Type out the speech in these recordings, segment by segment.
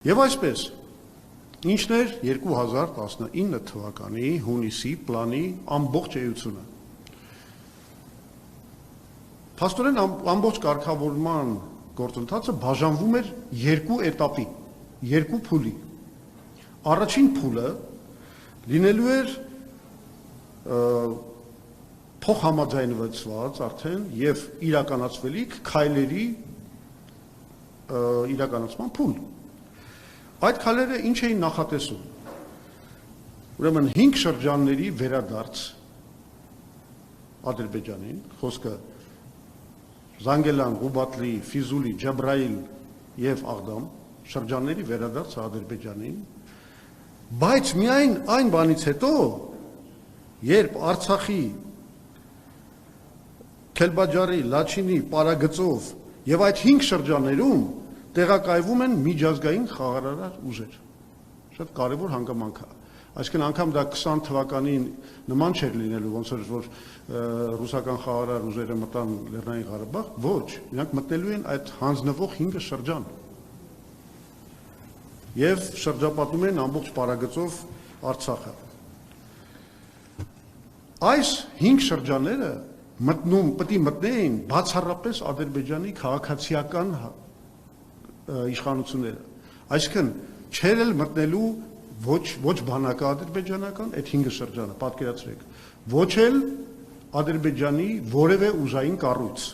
Եվ այսպես, ինչն էր 2019 թվականի հունիսի պլանի ամբողջ էությունը։ Փաստորեն ամբողջ կարգավորման գործընթացը բաժանվում էր երկու էտապի, երկու փուլի։ Առաջին փուլը լինելու էր փոխհամաձայնված արդեն եւ իրականացվելիք քայլերի իրականացման փուլ։ Այդ քայլերը ինչ էին նախատեսում։ Ուրեմն 5 շրջանների վերադարձ Ադրբեջանին, խոսքը Զանգելան, Ղուբատլի, Ֆիզուլի, Ջաբրայիլ եւ Աղդամ շրջանների վերադարձ Ադրբեջանին, բայց միայն այն բանից հետո, երբ Արցախի, Քելբաջարի, Լաչինի, Պարագծով եւ այդ 5 շրջաններում տեղակայվում են միջազգային խաղաղարար ուժեր։ Շատ կարևոր հանգամանք է։ Այսինքն անգամ դա 20 թվականին նման չէր լինելու, ոնց որ ռուսական խաղաղարար ուժերը մտան Լեռնային Ղարաբաղ, ոչ, նրանք մտնելու են այդ հանձնվող 5 շրջան։ Եվ շրջապատում են ամբողջ Պարագծով Արցախը։ Այս 5 շրջանները պետք է մտնեին բացառապես Ադրբեջանի քաղաքացիական իշխանությունները, այսինքն չէր էլ մտնելու ոչ բանակը ադրբեջանական այդ 5 շրջանը, պատկերացրեք, ոչ էլ Ադրբեջանի որևէ ուժային կառույց։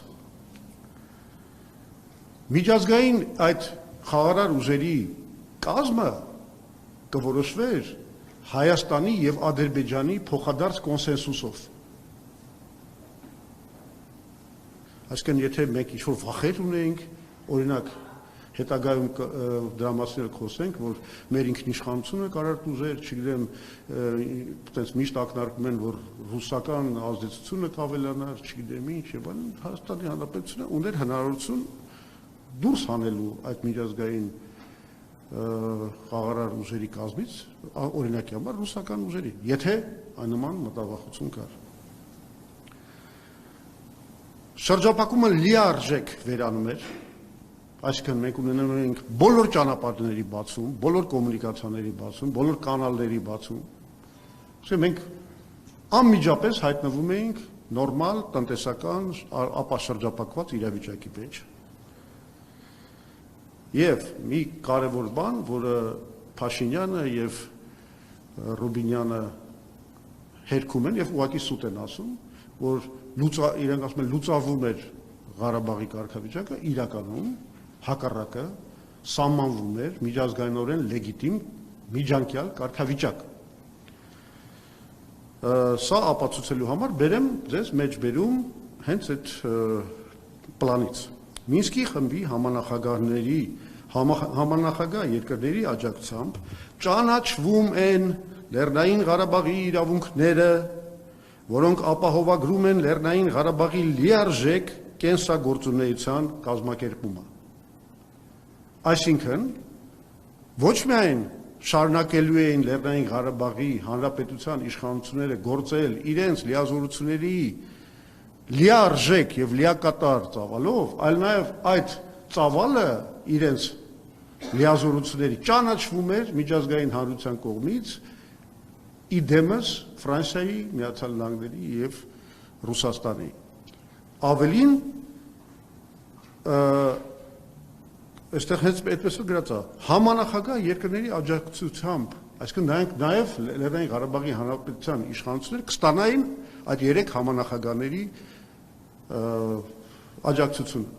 Միջազգային այդ խաղաղարար ուժերի կազմը կորոշվեր Հայաստանի եւ Ադրբեջանի փոխադարձ կոնսենսուսով։ Այսինքն եթե մենք ինչ-որ վախեր ունենք, օրինակ հետագայում դրա մասին խոսենք, որ մեր ինքնիշխանությունը կարող ուժեր, չգիտեմ, այտենց միշտ ակնարկում են, որ ռուսական ազդեցությունը կավելանար, չգիտեմ ինչ, եւ այլն, Հայաստանի Հանրապետությունը ուներ հնարավորություն դուրս հանելու այդ միջազգային խաղաղարար ուժերի կազմից, օրինակի համար ռուսական ուժերի, եթե այնման մտավախություն կար։ Շրջապակումը լիարժեք վերանում էր, այսինքն մենք ունենում ենք բոլոր ճանապարհների բացում, բոլոր կոմունիկացիաների բացում, բոլոր կանալների բացում։ Մենք անմիջապես հայտնվում էինք նորմալ տնտեսական ապաշրջապակված իրավիճակի մեջ։ Եվ մի կարևոր բան, որը Փաշինյանը եւ Ռուբինյանը հերքում են եւ ուղղակի սուտ են ասում, որ իրենք ասում են լուծավում էր Ղարաբաղի կարգավիճակը, իրականում հակառակը սահմանվում էր միջազգայինորեն լեգիտիմ միջանկյալ կարգավիճակ։ Սա ապացուցելու համար բերեմ ձեզ մեջ բերում հենց այդ պլանից։ Մինսկի խմբի համանախագահ երկրների աջակցությամբ ճանաչվում են Լեռնային Ղարաբաղի իրավունքները, որոնք ապահովագրում են Լեռնային Ղարաբաղի լիարժեք կենսագործունեության կազմակերպումը։ Այսինքն, ոչ միայն շարունակելու էին Լեռնային Ղարաբաղի Հանրապետության իշխանությունները գործել իրենց լիազորությունների լիարժեք եւ լիակատար ծավալով, այլ նաեւ այդ ծավալը իրենց լիազորությունների ճանաչվում էր միջազգային հանրության կողմից իդեմս Ֆրանսիայի, Միացյալ Նահանգների եւ Ռուսաստանի։ Ավելին այստեղ հենց այդպես էլ գրած է համանախագահ երկրների աջակցությամբ, այսինքն նաև Լեռնային Ղարաբաղի Հանրապետության իշխանությունները կստանային այդ 3 համանախագահների աջակցությունը։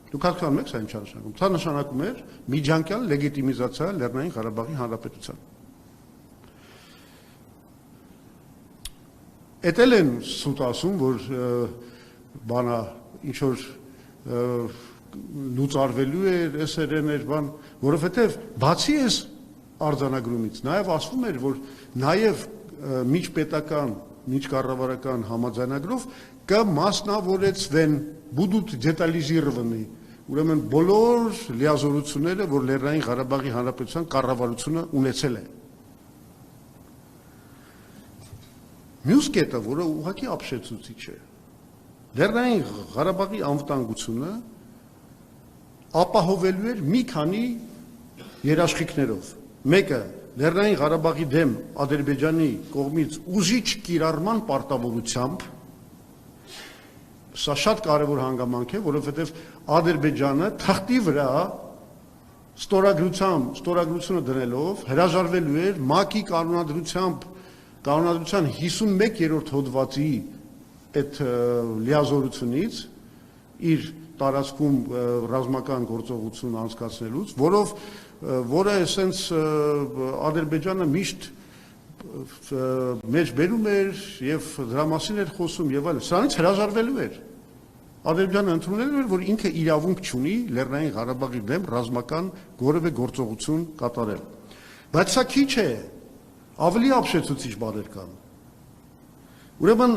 Դուք հասկանում եք սա ինչ նշանակում։ Սա նշանակում էր միջանկյալ լեգիտիմիզացիա Լեռնային Ղարաբաղի Հանրապետության։ Էտել են սուտ ասում, որ բանա ինչ որ լուծարվելու էր, SRN էր բան, որովհետև բացի այս արձանագրումից նաև ասվում էր, որ նաև միջպետական, միջկառավարական համաձայնագրով կմասնավորեցվեն, будут детализированы, ուրեմն բոլոր լիազորությունները, որ Լեռնային Ղարաբաղի Հանրապետության կառավարությունը ունեցել է։ Մյուս կետը, որը ուղղակի ապշեցուցիչ է, Լեռնային Ղարաբաղի անվտանգությունը ապահովելու էր մի քանի երաշխիքներով։ Մեկը Լեռնային Ղարաբաղի դեմ Ադրբեջանի կողմից ուժիչ կիրառման պարտավորությամբ, սա շատ կարևոր հանգամանք է, որովհետև Ադրբեջանը թղթի վրա ստորագրությունը դնելով հրաժարվելու էր ՄԱԿ-ի կանոնադրության 51-րդ հոդվածի այդ լիազորությունից իր տարածքում ռազմական գործողություն անցկացնելուց, որը այսենց Ադրբեջանը միշտ մեջ բերում էր եւ դրա մասին էր խոսում եւ այլն, սրանից հրաժարվելու էր։ Ադրբեջանը ընդունել էր, որ ինքը իրավունք չունի Լեռնային Ղարաբաղի դեմ ռազմական որևէ գործողություն կատարել։ Բայց սա քիչ է, ավելի ապշեցուցիչ բաներ կան։ Ուրեմն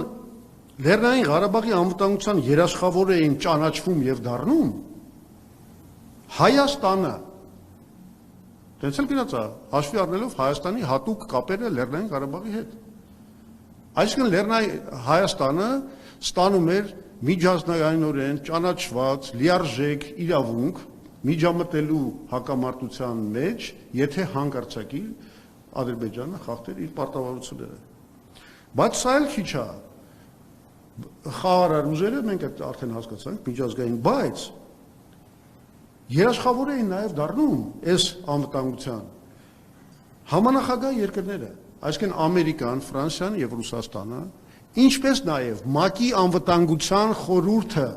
Լեռնային Ղարաբաղի անվտանգության երաշխավորը էին ճանաչվում եւ դառնում Հայաստանը։ Դենսել գնաց է, հաշվի առնելով Հայաստանի հատուկ կապերը Լեռնային Ղարաբաղի հետ։ Այսինքն Հայաստանը ստանում էր միջազգայինորեն ճանաչված լիարժեք իրավունք միջամտելու հակամարտության մեջ, եթե հանկարծակի Ադրբեջանը խախտեր իր պարտավորությունները։ Բայց սա էլ քիչ է։ Խաղաղ ուժերը մենք արդեն հասկացանք միջազգային, բայց երաշխավոր էին նաև դառնում այս անվտանգության համանախագահ երկրները, այսինքն Ամերիկան, Ֆրանսիան եւ Ռուսաստանը, ինչպես նաև ՄԱԿ-ի անվտանգության խորհուրդը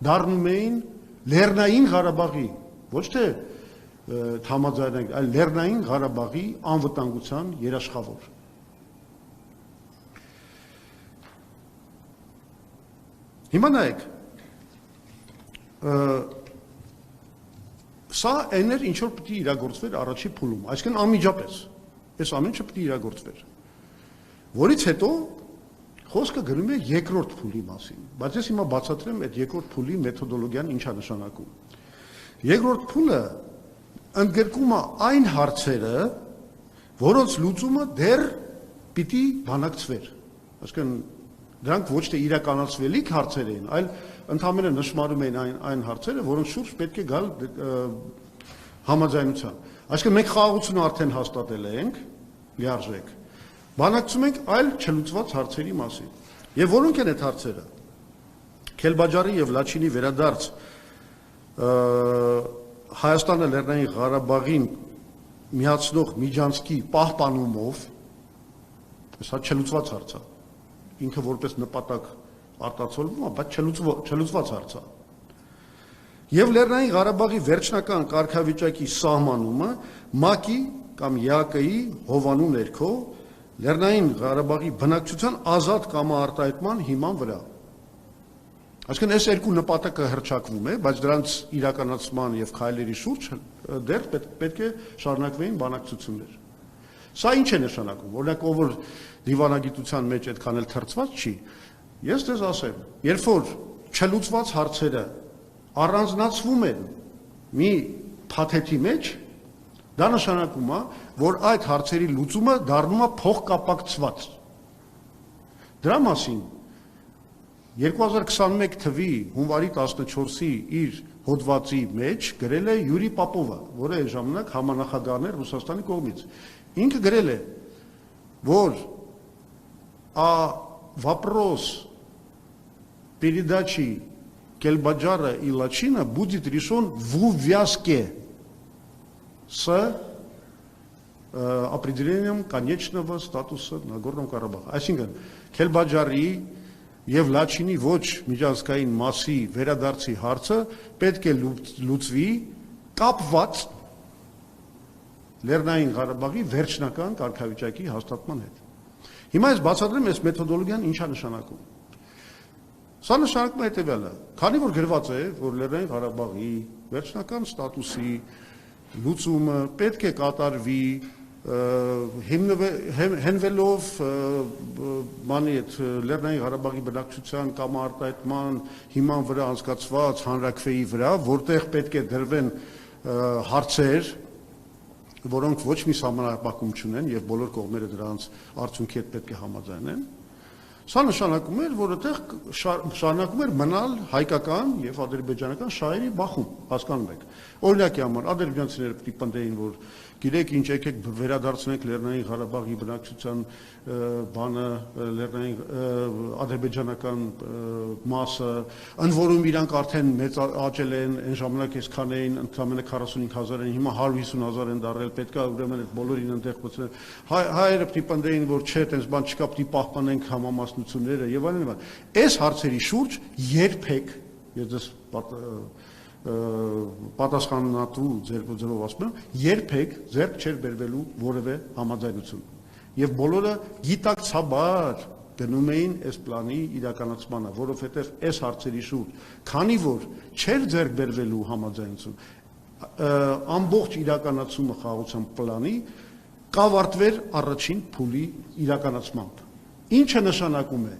դառնում էին Լեռնային Ղարաբաղի, ոչ թե համաձայնենք, այլ Լեռնային Ղարաբաղի անվտանգության երաշխավոր։ Հիմա նայեք, սա այն էր, ինչ որ պետք է իրագործվեր առաջի փուլում, այսինքն անմիջապես, այս ամեն ինչը պետք է իրագործվեր, որից հետո խոսքը գնում է երկրորդ փուլի մասին, բայց ես հիմա բացատրեմ այդ երկրորդ փուլի մեթոդոլոգիան ինչ է նշանակում։ Երկրորդ փուլը ընդգրկում է այն հարցերը, որոնց լուծումը դեռ պիտի բանակցվեր, այսինքն դրանք ոչ թե իրականացվելիք հարցեր էին, այլ ընդհանրապես նշмарում էին այն հարցերը, որոնց շուրջ պետք է գալ համաձայնության։ Այսինքն մենք խաղաղությունը արդեն հաստատել ենք, լիարժեք, բանակցում ենք այլ չլուծված հարցերի մասին։ Եվ որոնք են այդ հարցերը։ Քելբաջարի եւ Լաչինի վերադարձ Հայաստանը Լեռնային Ղարաբաղին միացնող միջանցքի պահպանումով, սա չլուծված հարց է։ Ինքը որպես նպատակ արտացոլվում է, բայց չլուծված հարց է։ Եվ Լեռնային Ղարաբաղի վերջնական կարգավիճակի սահմանումը ՄԱԿ-ի կամ ԵԱԿ-ի հովանու ներքո Լեռնային Ղարաբաղի բնակչության ազատ կամարտահայտման հիման վրա։ Այսինքն այս երկու նպատակը հռչակվում է, բայց դրանց իրականացման եւ քայլերի շուրջ դեռ պետք է շարունակվեին բանակցություններ։ Սա ինչ է նշանակում, օրինակ ով որ դիվանագիտության մեջ այդքան էլ թրծված չի, ես դες ասեմ, երբ որ չլուծված հարցերը առանձնացվում են մի փաթեթի մեջ, դա նշանակում է, որ այդ հարցերի լուծումը դառնում է փոխկապակցված։ Դրա մասին 2021 թվի հունվարի 14-ի իր հոդվածի մեջ գրել է Յուրի Պապովը, որը այն ժամանակ համանախագահն էր Ռուսաստանի կողմից։ Ինքը գրել է, որ вопрос передачи Кельбаджара и Лачина будет решен в увязке с определением конечного статуса Нагорного Карабаха. Այսինքն Քելբաջարի եւ Լաչինի ոչ միջազգային մասի վերադարձի հարցը պետք է լուծվի կապված Լեռնային Ղարաբաղի վերջնական կարգավիճակի հաստատման հետ։ Հիմա ես բացատրեմ այս մեթոդոլոգիան ինչ է նշանակում։ Սա նշանակում է հետևյալը, քանի որ գրված է, որ Լեռնային Ղարաբաղի վերջնական ստատուսի լուծումը պետք է կատարվի հենվելով մանի այդ Լեռնային Ղարաբաղի բնակչության կամարտահայտման հիման վրա անցկացված հանրաքվեի վրա, որտեղ պետք է դրվեն հարցեր, որոնք ոչ մի սահմանափակում չունեն եւ բոլոր կողմերը դրանց արդյունքի հետ պետք է համաձայնեն։ Սա նշանակում էր, որ այդտեղ շարունակում էր մնալ հայկական եւ ադրբեջանական շահերի բախում, հասկանում եք։ Օրինակի համար ադրբեջանցիները պետք է պնդեին, որ գիտեք ինչ եկեք վերադարձնենք Լեռնային Ղարաբաղի բնակչության բանը, Լեռնային ադրբեջանական մասը, ընդ որում իրանք արդեն մեծ աճել են, այն ժամանակ այսքան էին, ընդամենը 45,000 են, հիմա 150,000 են դառել, պետք է ուրեմն այդ բոլորին ընդեղ մտցնել։ Հայերը պետք է պնդեին, որ չէ, այդպես բան չկա, պետք է պահպանենք համամասնությունները եւ այլն։ Այս հարցերի շուրջ երբեք, ես պատասխանատու ձերով ասում եմ, երբեք ձեռք չէր բերվելու որևէ համաձայնություն։ Եվ բոլորը գիտակցաբար գնում էին այս պլանի իրականացմանը, որովհետև այս հարցերի շուրջ, քանի որ չէր ձեռք բերվելու համաձայնություն, ամբողջ իրականացումը խաղաղության պլանի կավարտվեր առաջին փուլի իրականացմամբ։ Ինչը նշանակում է,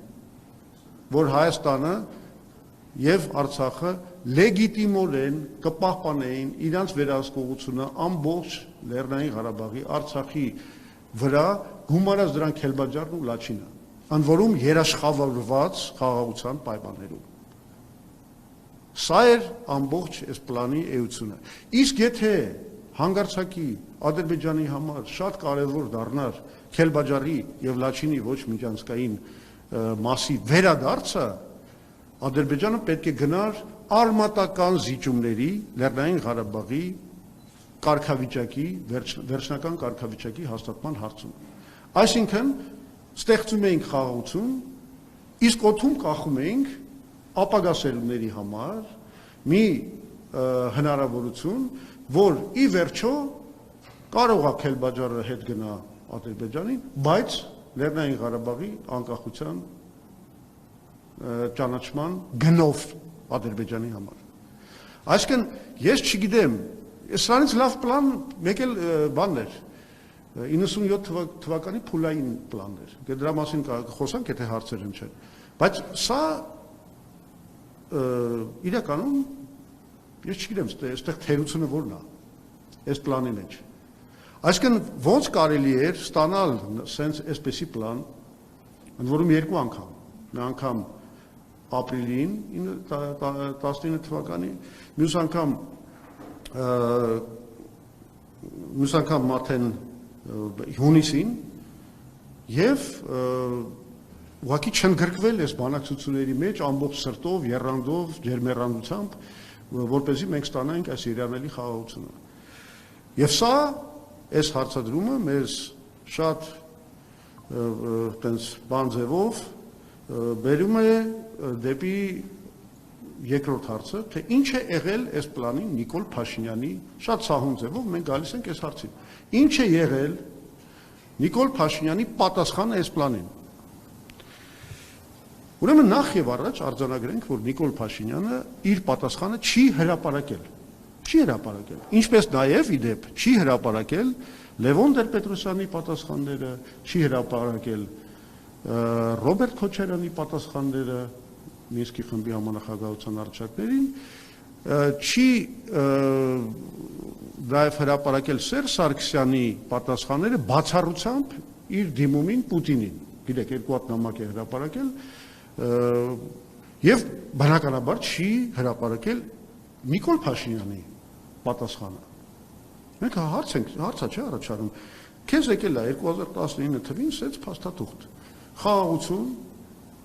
որ Հայաստանը եւ Արցախը լեգիտիմորեն կպահպանեին իրանց վերահսկողությունը ամբողջ Լեռնային Ղարաբաղի, Արցախի վրա, գումարած դրան Քելբաջարն ու Լաչինը, ընդ որում երաշխավորված խաղաղության պայմաններում։ Սա էր ամբողջ այս պլանի էությունը։ Իսկ եթե հանգարցակի Ադրբեջանի համար շատ կարևոր դառնար Քելբաջարի եւ Լաչինի ոչ միջանցքային մասի վերադարձը, Ադրբեջանը պետք է գնար արմատական զիջումների Լեռնային Ղարաբաղի կարգավիճակի, վերջնական կարգավիճակի հաստատման հարցում։ Այսինքն, ստեղծում էինք խաղաղություն, իսկ օդում կախում էինք ապագա սերունդների համար մի հնարավորություն, որ ի վերջո կարող է Քելբաջարը հետ գնա Ադրբեջանին, բայց Լեռնային Ղարաբաղի անկախության ճանաչման գնով Ադրբեջանի համար։ Այսինքն, ես չգիտեմ, սրանից լավ պլան մեկ էլ բանն էր, 97 թվականի փուլային պլանն էր, դրա մասին խոսանք, եթե հարցեր հնչեն, բայց սա իրականում, ես չգիտեմ, այստեղ թերությունը որն է, այս պլանի մեջ։ Այսինքն, ոնց կարելի էր ստանալ սենց այսպեսի պլան, ընդ որում երկու անգամ, մի անգամ ապրիլին 19 թվականի, մյուս անգամ արդեն հունիսին եւ ուղղակի չընդգրկվել այս բանակցությունների մեջ ամբողջ սրտով, եռանդով, ջերմեռանդությամբ, որպեսզի մենք ստանանք այս երանելի խաղաղությունը։ Եվ սա այս հարցադրումը մեզ շատ տենց բան ձևով բերում է դեպի երկրորդ հարցը, թե ինչ է եղել այս պլանին Նիկոլ Փաշինյանի շատ սահուն ձևով մենք գալիս ենք այս հարցին։ Ինչ է եղել Նիկոլ Փաշինյանի պատասխանը այս պլանին։ Ուրեմն նախ եւ առաջ արձանագրենք, որ Նիկոլ Փաշինյանը իր պատասխանը չի հրապարակել։ Չի հրապարակել։ Ինչպես նաեւ ի դեպ չի հրապարակել Լևոն Տեր-Պետրոսյանի պատասխանները, չի հրապարակել Ռոբերտ Քոչարյանի պատասխանները Մինսկի խմբի համանախագահության առաջարկներին, չի նաև հրապարակել Սերժ Սարգսյանի պատասխանները բացառությամբ իր դիմումին Պուտինին։ Գիտեք, երկու հատ նամակ է հրապարակել եւ բնականաբար չի հրապարակել Նիկոլ Փաշինյանի պատասխանը։ Մենք հարցա չէ առաջանում։ Քեզ եկել է 2019 թվին սենց փաստաթուղթ։ Խաղաղություն,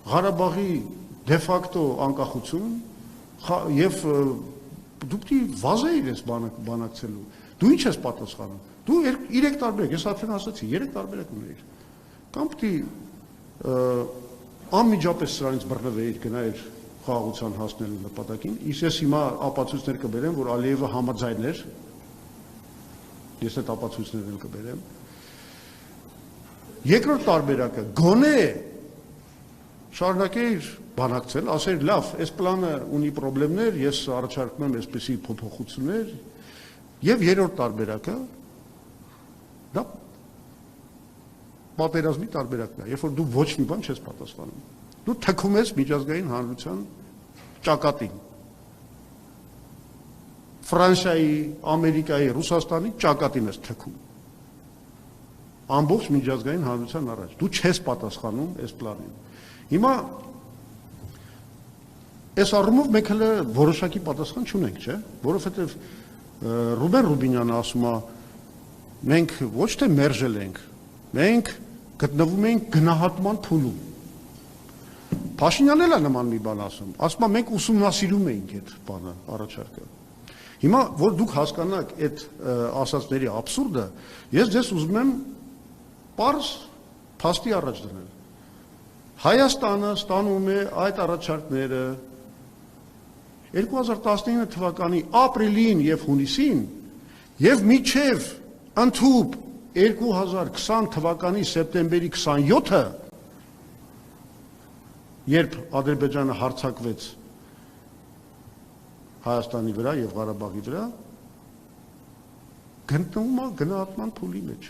Ղարաբաղի դե ֆակտո անկախություն եւ դու պիտի վազեիր ես բանակցելու։ Դու ինչ ես պատասխանում։ Դու 3 տարբերակ, ես արդեն ասացի, 3 տարբերակ ունեիր։ Կամ պիտի անմիջապես սրանից բռնվեիր, գնայիր խաղաղության հասնելու նպատակին։ Իսկ ես հիմա ապացույցներ կբերեմ, որ Ալիևը համաձայն էր։ Ես այդ ապացույցներն կբերեմ։ Երկրորդ տարբերակը գոնե շարունակեիր բանակցել, ասեր լավ, այս պլանը ունի խնդիրներ, ես առաջարկում եմ այսպիսի փոփոխություններ, եւ երրորդ տարբերակը դա պատերազմի տարբերակն է, երբ որ դու ոչ մի բան չես պատասխանում։ Դու թքում ես միջազգային հանրության ճակատին։ Ֆրանսիայի, Ամերիկայի, Ռուսաստանի ճակատին ես թքում։ Ամբողջ միջազգային հանրության առաջ։ Դու չես պատասխանում այս պլանին։ Հիմա այս առումով մենք հələ որոշակի պատասխան չունենք, չէ՞, որովհետև Ռուբեն Ռուբինյանը ասում է մենք ոչ թե մերժել ենք, մենք գտնվում ենք գնահատման փուլում։ Փաշինյանն էլ է նման մի բան ասում է մենք ուսումնասիրում ենք այդ բանը առաջարկը։ Հիմա որ դուք հասկանաք այդ ասածների աբսուրդը, ես ձեզ ուզում եմ պարզ փաստի առաջ դնել։ Հայաստանը ստանում է այդ առաջարկները 2019 թվականի ապրիլին եւ հունիսին եւ մինչեւ ընդհուպ 2020 թվականի սեպտեմբերի 27-ը, երբ Ադրբեջանը հարձակվեց Հայաստանի վրա եւ Ղարաբաղի վրա, գտնվում է գնահատման փուլի մեջ։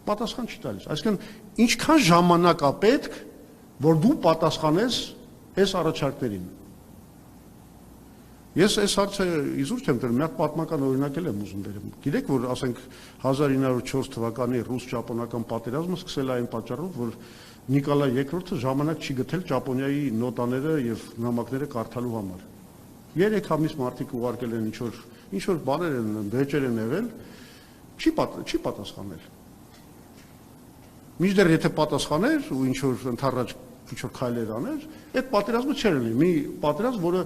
Պատասխան չի տալիս։ Այսինքն, ինչքան ժամանակ է պետք, որ դու պատասխանես այս առաջարկներին։ Ես այս հարցը իզուր չեմ տվել, մի հատ պատմական օրինակ եմ ուզում բերեմ։ Գիտեք, որ ասենք 1904 թվականի ռուս-ճապոնական պատերազմը սկսել է այն պատճառով, որ Նիկոլայ II-ը ժամանակ չի գտել Ճապոնիայի նոտաները եւ նամակները կարդալու համար։ 3 ամիս մարդիկ ուղարկել են ինչ որ բաներ են, վեճեր են եղել, չի պատասխանել։ Մինչդեռ եթե պատասխաներ ու ինչ որ ընդառաջ ինչ որ քայլեր աներ, այդ պատերազմը չէր լինի։ Մի պատերազմ, որը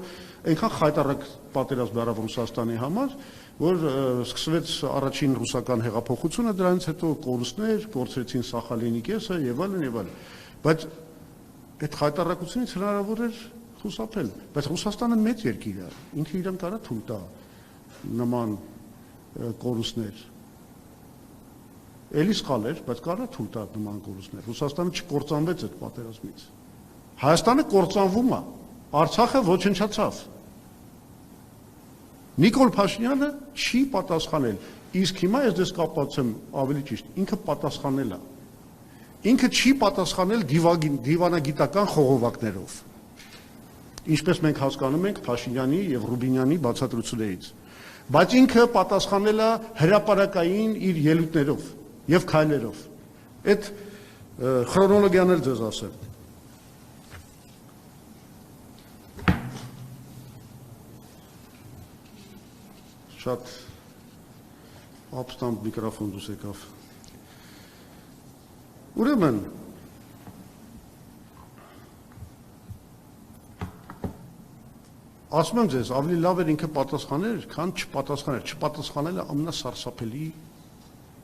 այնքան խայտառակ պատերազմ դարավ Ռուսաստանի համար, որ սկսվեց առաջին ռուսական հեղափոխությունը, դրանից հետո կորուստներ, կորցրեցին Սախալինի կեսը եւ այլն եւ այլն։ Բայց այդ խայտառակությունից հնարավոր էր խուսափել, բայց Ռուսաստանը մեծ երկիր է, ինքը իրեն կարա թույլ տա նման կորուստներ։ Էլի սխալ էր, բայց կարա թույլ տա նման կորուստներ։ Ռուսաստանը չկործանվեց այդ պատերազմից։ Հայաստանը կործանվում է, Արցախը ոչնչացավ։ Նիկոլ Փաշինյանը չի պատասխանել, իսկ հիմա ես դες կապացեմ ավելի ճիշտ, ինքը պատասխանել է։ Ինքը չի պատասխանել դիվանագիտական խողովակներով։ Ինչպես մենք հասկանում ենք Փաշինյանի եւ Ռուբինյանի բացատրություններից։ Բայց ինքը պատասխանել է հրապարակային իր ելույթներով եւ քայլերով։ Այդ քրոնոլոգիան էլ ձեզ ասեմ։ Շատ ապստամբ միկրոֆոն դուս եկավ։ Ուրեմն ասում եմ ձեզ, ավելի լավ էր ինքը պատասխաներ, քան չպատասխաներ։ Չպատասխանելը ամենասարսափելի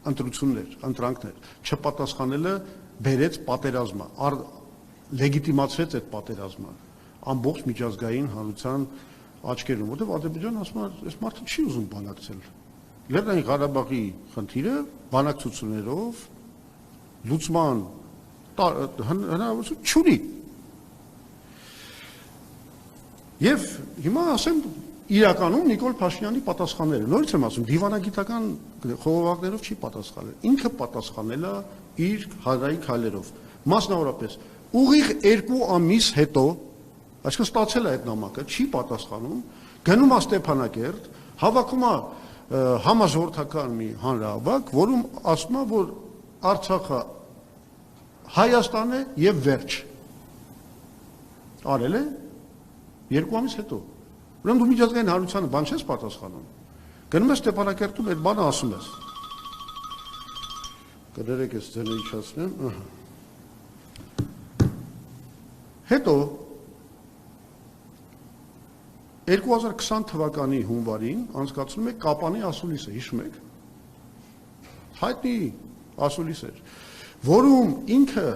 ընտրանքներ, չպատասխանելը բերեց պատերազմը, լեգիտիմացրեց այդ պատերազմը ամբողջ միջազգային հանրության աչքերում, որտեղ Ադրբեջանը ասում է, այս մարդը չի ուզում բանակցել։ Լեռնային Ղարաբաղի խնդիրը բանակցություններով լուծման հնարավորություն չունի։ Եվ հիմա ասեմ իրականում Նիկոլ Փաշինյանի պատասխանները, նորից եմ ասում, դիվանագիտական խողովակներով չի պատասխանել, ինքը պատասխանել է իր հանրային քայլերով, մասնավորապես ուղիղ 2 ամիս հետո, այսինքն ստացել է այդ նամակը, չի պատասխանում, գնում է Ստեփանակերտ, հավաքում է համաժողովրդական մի հանրահավաք, որում ասում է, որ Արցախը Հայաստան է եւ վերջ։ Արել է 2 ամիս հետո։ Ուրեմն դու միջազգային հանրությանը բան չես պատասխանում։ Գնում ես Ստեփանակերտում այդ բանը ասում ես։ Կներեք ես ձենը իջացնեմ, Հետո 2020 թվականի հունվարին անցկացնում է Կապանի ասուլիսը, հիշում եք։ Հայտնի ասուլիս էր, որում ինքը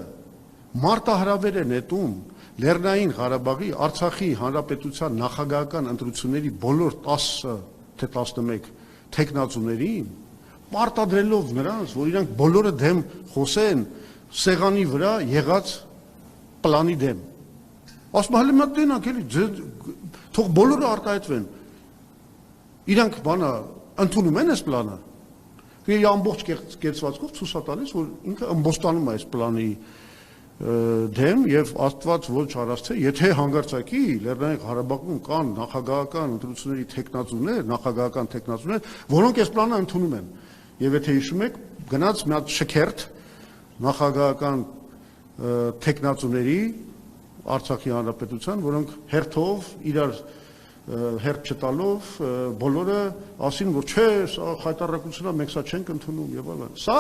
մարտահրավեր է նետում Լեռնային Ղարաբաղի Արցախի հանրապետության նախագահական ընտրությունների բոլոր 10 թե 11 թեկնածուներին, պարտադրելով նրանց, որ իրանք բոլորը դեմ խոսեն սեղանի վրա եղած պլանի դեմ։ Ասում հələ մատ դենանք էլի, թող բոլորը արտահայտվեն։ Իրանք բանը ընդունում են այս պլանը։ Եվ ամբողջ կեցվածքով ցույց է տալիս, որ ինքը ըմբոստանում է այս պլանի դեմ եւ Աստված ոչ արած թե եթե հանգարցակի Լեռնային Ղարաբաղում կան նախագահական ընտրությունների տեխնացուներ, նախագահական տեխնացուներ, որոնք այս պլանը ընդունում են։ Եվ եթե հիշում եք, գնաց մի հատ շքերթ նախագահական տեխնացուների Արցախի հանրապետության, որոնք հերթով իրար հերթ չտալով բոլորը ասին, որ չէ, սա խայտարակությունն է, մենք սա չենք ընդունում եւ այլն։ Սա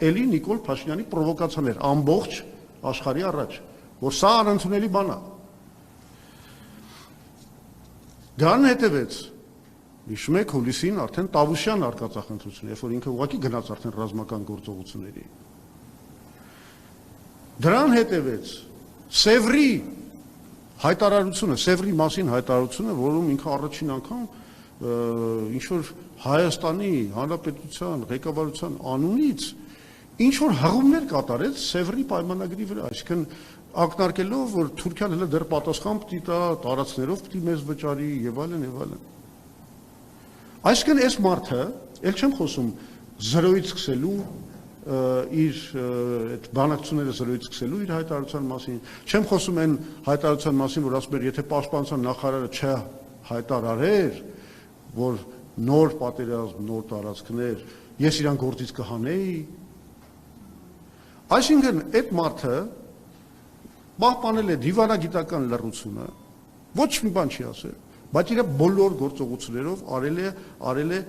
էլի Նիկոլ Փաշինյանի պրովոկացիան էր ամբողջ աշխարհի առաջ, որ սա անընդունելի բան է։ Դրան հետևեց հիշում եք հուլիսին արդեն Տավուշյան արկածախնդրությունը, երբ որ ինքը ուղղակի գնաց արդեն ռազմական գործողությունների։ Դրան հետևեց Սևրի հայտարարությունը, Սևրի մասին հայտարարությունը, որում ինքը առաջին անգամ ինչ որ Հայաստանի Հանրապետության ղեկավարության անունից ինչ որ հղումներ կատարեց Սևրի պայմանագրի վրա, այսինքն ակնարկելով, որ Թուրքիան հենց դեռ պատասխան պիտի տա, տարածքներով պիտի մեզ վճարի եւ այլն եւ այլն։ Այսինքն այս մարդը, ել չեմ խոսում զրոյից սկսելու իր այդ բանակցությունները զրոյից սկսելու իր հայտարարության մասին, չեմ խոսում այն հայտարարության մասին, որ ասում էր, եթե պաշտպանության նախարարը չհայտարարեր, որ նոր պատերազմ, նոր տարածքներ, ես իրան գործից կհանեի։ Այսինքն այդ մարդը պահպանել է դիվանագիտական լռությունը, ոչ մի բան չի ասել, բայց իր բոլոր գործողություններով արել է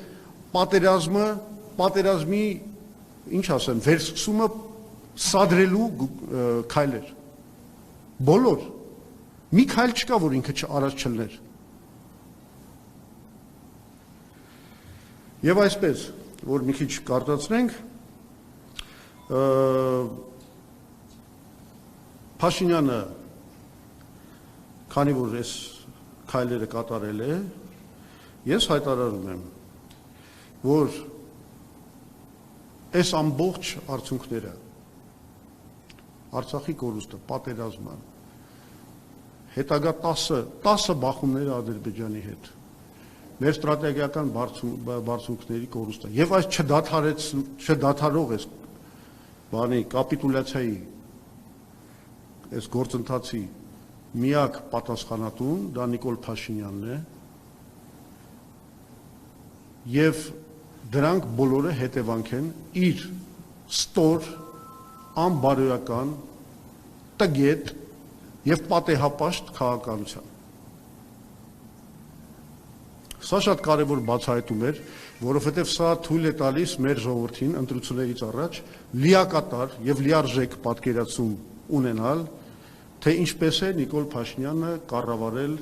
պատերազմի ինչ ասեմ, վերսկսումը սադրելու քայլեր։ Բոլոր։ Մի քայլ չկա, որ ինքը արած չլներ։ Եվ այսպես, որ մի քիչ կարտացնենք, Փաշինյանը, քանի որ այս քայլերը կատարել է, ես հայտարարում եմ, որ այս ամբողջ արդյունքները, Արցախի կորուստը, պատերազմը, հետագա 10 բախումները Ադրբեջանի հետ, մեր ստրատեգիական բարձունքների կորուստը, եւ այս չդադարող այս բանի կապիտուլյացիայի այս գործընթացի միակ պատասխանատուն դա Նիկոլ Փաշինյանն է եւ դրանք բոլորը հետևանք են իր ստոր անբարոյական տգետ եւ պատեհապաշտ քաղաքականության։ Սա շատ կարևոր բացահայտում էր, որովհետև սա թույլ է տալիս մեր ժողովրդին ընտրություններից առաջ լիակատար եւ լիարժեք պատկերացում ունենալ, թե ինչպես է Նիկոլ Փաշինյանը կառավարել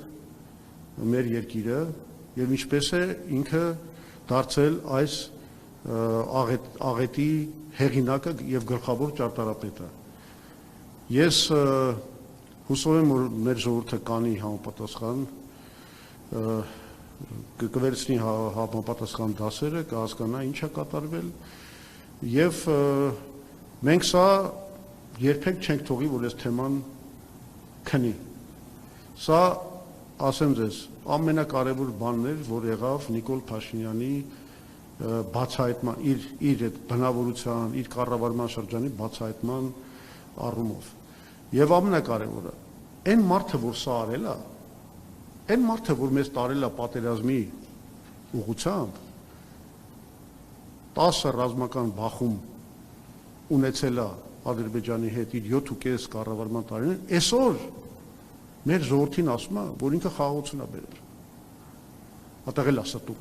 մեր երկիրը եւ ինչպես է ինքը դարձել այս աղետի հեղինակը եւ գլխավոր ճարտարապետը։ Ես հուսով եմ, որ մեր ժողովուրդը կանի համապատասխան կվերցնի համապատասխան դասերը, կհասկանա ինչ է կատարվել եւ մենք սա երբեք չենք թողի, որ այս թեման քնի։ Սա, ասեմ ձեզ, ամենակարևոր բանն էր, որ եղավ Նիկոլ Փաշինյանի բացահայտման, իր այդ բնավորության, իր կառավարման շրջանի բացահայտման առումով։ Եվ ամենակարևորը, այն մարդը, որ սա արել է, այն մարդը, որ մեզ տարել է պատերազմի ուղղությամբ, 10 ռազմական բախում ունեցել է Ադրբեջանի հետ իր 7.5 կառավարման տարիներին, այսօր մեր ժողովրդին ասում է, որ ինքը խաղաղություն է բերել։ Ատեղել է ստու։